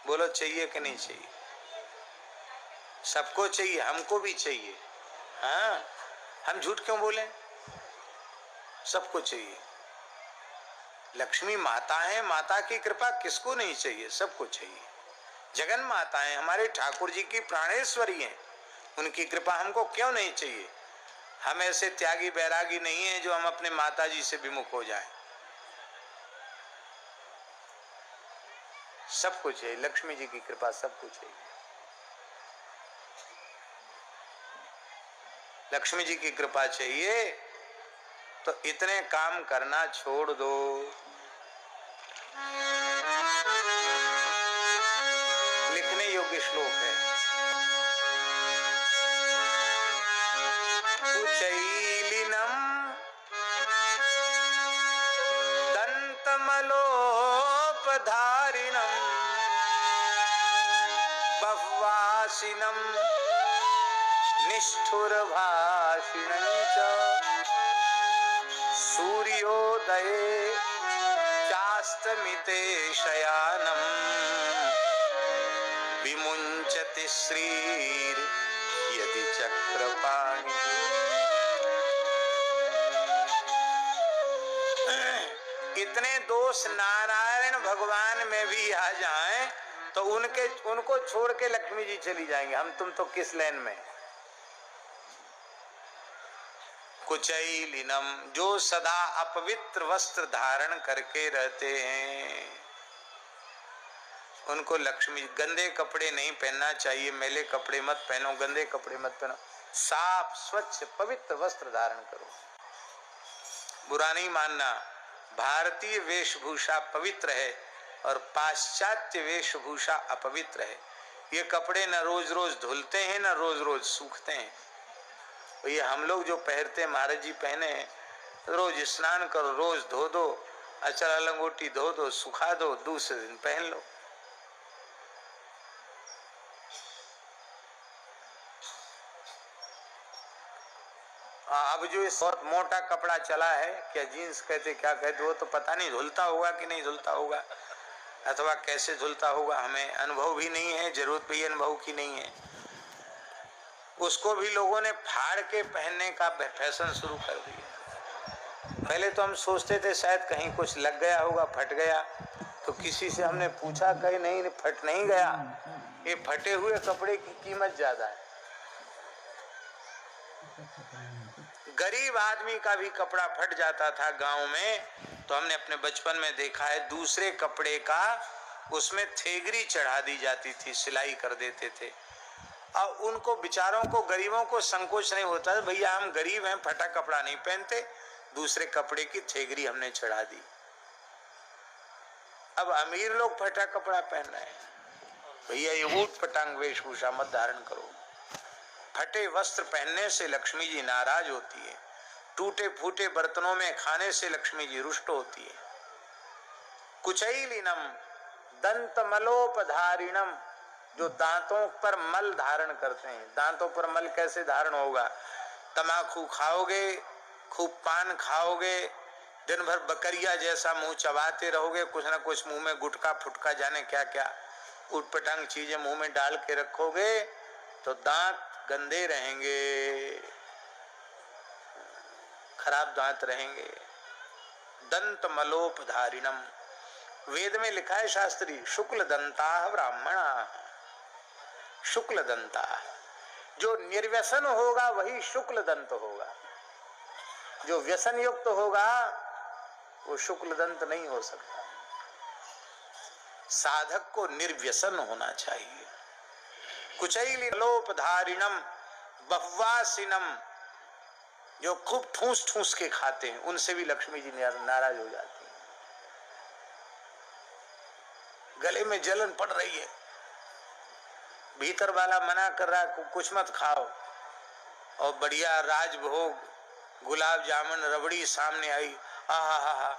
बोलो चाहिए कि नहीं चाहिए? सबको चाहिए, हमको भी चाहिए। हाँ, हम झूठ क्यों बोले? सबको चाहिए। लक्ष्मी माता है, माता की कृपा किसको नहीं चाहिए? सबको चाहिए। जगन माता है, हमारे ठाकुर जी की प्राणेश्वरी है, उनकी कृपा हमको क्यों नहीं चाहिए? हम ऐसे त्यागी बैरागी नहीं है जो हम अपने माता जी से विमुख हो जाएं। सबको चाहिए, लक्ष्मी जी की कृपा सबको चाहिए। लक्ष्मी जी की कृपा चाहिए तो इतने काम करना छोड़ दो। लिखने योग्य श्लोक है। कुचैलिनम दंतमलोपधारिणम बह्वासिनम निष्ठुरभाषिणं च सूर्योदये चास्तमिते शयानम् विमुञ्चति श्रीर यदि चक्रपाणि। इतने दोष नारायण भगवान में भी आ जाएं तो उनको छोड़ के लक्ष्मी जी चली जाएंगे। हम तुम तो किस लाइन में? कुचैलिनम, जो सदा अपवित्र वस्त्र धारण करके रहते हैं, उनको लक्ष्मी। गंदे कपड़े नहीं पहनना चाहिए, मैले कपड़े मत पहनो, गंदे कपड़े मत पहनो, साफ स्वच्छ पवित्र वस्त्र धारण करो। बुरा नहीं मानना, भारतीय वेशभूषा पवित्र है और पाश्चात्य वेशभूषा अपवित्र है। ये कपड़े न रोज रोज धुलते हैं न रोज रोज सूखते हैं। ये हम लोग जो पहनते हैं, महाराज जी पहने, रोज स्नान करो, रोज धो दो, अचरा लंगोटी धो दो, सुखा दो, दूसरे दिन पहन लो। अब जो इस बहुत मोटा कपड़ा चला है, क्या जीन्स कहते क्या कहते, वो तो पता नहीं धुलता होगा कि नहीं धुलता होगा, अथवा कैसे धुलता होगा, हमें अनुभव भी नहीं है, जरूरत भी अनुभव की नहीं है। उसको भी लोगों ने फाड़ के पहनने का फैशन शुरू कर दिया। पहले तो हम सोचते थे शायद कहीं कुछ लग गया होगा, फट गया, तो किसी से हमने पूछा, कहीं नहीं, फट नहीं गया। ये फटे हुए कपड़े की कीमत ज्यादा है। गरीब आदमी का भी कपड़ा फट जाता था गांव में, तो हमने अपने बचपन में देखा है, दूसरे कपड़े का उसमें थेगरी चढ़ा दी जाती थी, सिलाई कर देते थे। और उनको बेचारों को, गरीबों को संकोच नहीं होता, भैया हम गरीब हैं, फटा कपड़ा नहीं पहनते, दूसरे कपड़े की थेगरी हमने चढ़ा दी। अब अमीर लोग फटा कपड़ा पहन रहे हैं। भैया ये ऊट पटांग वेशभूषा मत धारण करो। फटे वस्त्र पहनने से लक्ष्मी जी नाराज होती है। टूटे फूटे बर्तनों में खाने से लक्ष्मी जी रुष्ट होती है। कुचैलिनम दंतमलोपधारिणम, जो दांतों पर मल धारण करते हैं। दांतों पर मल कैसे धारण होगा? तमाकू खाओगे, खूब पान खाओगे, दिन भर बकरिया जैसा मुंह चबाते रहोगे, कुछ ना कुछ मुंह में गुटखा फुटका जाने क्या क्या उटपटांग चीजें मुंह में डाल के रखोगे, तो दांत गंदे रहेंगे, खराब दांत रहेंगे। दंत मलोपधारिणम, वेद में लिखा है शास्त्री, शुक्ल दंता ब्राह्मणा। शुक्ल दंता, जो निर्व्यसन होगा वही शुक्ल दंत होगा। जो व्यसन युक्त होगा वो शुक्ल दंत नहीं हो सकता। साधक को निर्व्यसन होना चाहिए। कुचैलिनलोपधारिणम बह्वासिनम, जो खूब ठूस ठूस के खाते हैं, उनसे भी लक्ष्मी जी नाराज हो जाती है। गले में जलन पड़ रही है, भीतर वाला मना कर रहा है कुछ मत खाओ, और बढ़िया राजभोग गुलाब जामुन रबड़ी सामने आई, हा,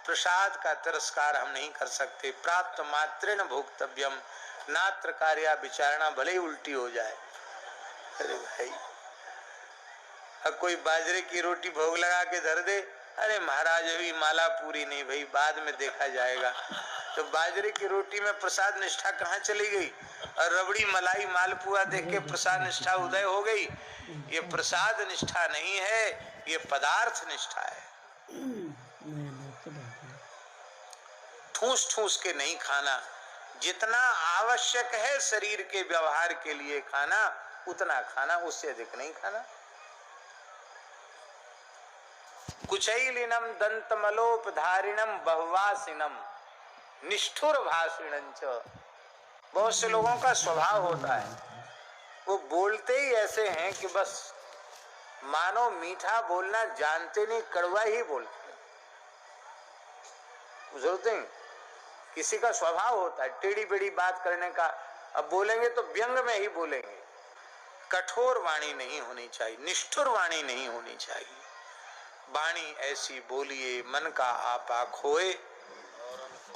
प्रसाद का तिरस्कार हम नहीं कर सकते। प्राप्त मात्रेण भोक्तव्यम, नात्र कार्या विचारणा, भले ही उल्टी हो जाए। अरे भाई, अब कोई बाजरे की रोटी भोग लगा के धर दे, अरे महाराज अभी माला पूरी नहीं भाई, बाद में देखा जाएगा। तो बाजरे की रोटी में प्रसाद निष्ठा कहाँ चली गई? और रबड़ी मलाई मालपुआ देख के प्रसाद निष्ठा उदय हो गई। ये प्रसाद निष्ठा नहीं है, ये पदार्थ निष्ठा है। ठूस ठूस के नहीं खाना, जितना आवश्यक है शरीर के व्यवहार के लिए खाना उतना खाना, उससे अधिक नहीं खाना। कुचैलिनम दंतमलोपधारिणम बहुवासिनम निष्ठुर भाषिणंच। बहुत से लोगों का स्वभाव होता है, वो बोलते ही ऐसे हैं कि बस मानो मीठा बोलना जानते नहीं, कड़वा ही बोलते हैं। बुझते हैं, किसी का स्वभाव होता है टेढ़ी बेढ़ी बात करने का। अब बोलेंगे तो व्यंग में ही बोलेंगे। कठोर वाणी नहीं होनी चाहिए, निष्ठुर वाणी नहीं होनी चाहिए। वाणी ऐसी बोलिए मन का आपा खोए,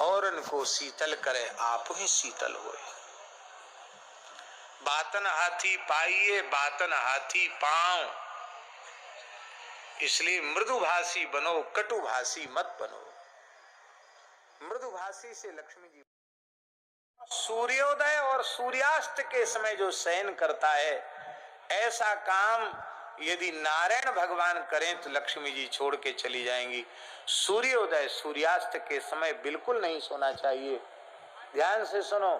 औरन को शीतल करे आप ही शीतल होए। बातन हाथी पाइए बातन हाथी पांव, इसलिए मृदुभाषी बनो, कटुभाषी मत बनो। मृदुभाषी से लक्ष्मी जी। सूर्योदय और सूर्यास्त के समय जो शयन करता है, ऐसा काम यदि नारायण भगवान करें तो लक्ष्मी जी छोड़ के चली जाएंगी। सूर्योदय सूर्यास्त के समय बिल्कुल नहीं सोना चाहिए। ध्यान से सुनो,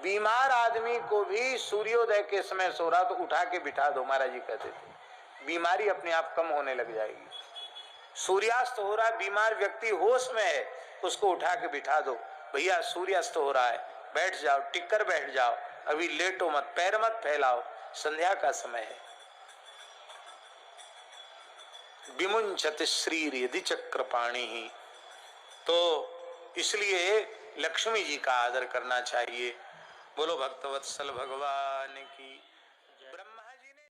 बीमार आदमी को भी सूर्योदय के समय सो रहा तो उठा के बिठा दो, महाराज जी कहते थे, बीमारी अपने आप कम होने लग जाएगी। सूर्यास्त हो रहा है, बीमार व्यक्ति होश में है, उसको उठा के बिठा दो, भैया सूर्यास्त हो रहा है, बैठ जाओ, टिककर बैठ जाओ, अभी लेटो मत, पैर मत फैलाओ, संध्या का समय है। विमुंचत श्रीर यदि चक्रपाणि ही, तो इसलिए लक्ष्मी जी का आदर करना चाहिए। बोलो भक्तवत्सल भगवान की।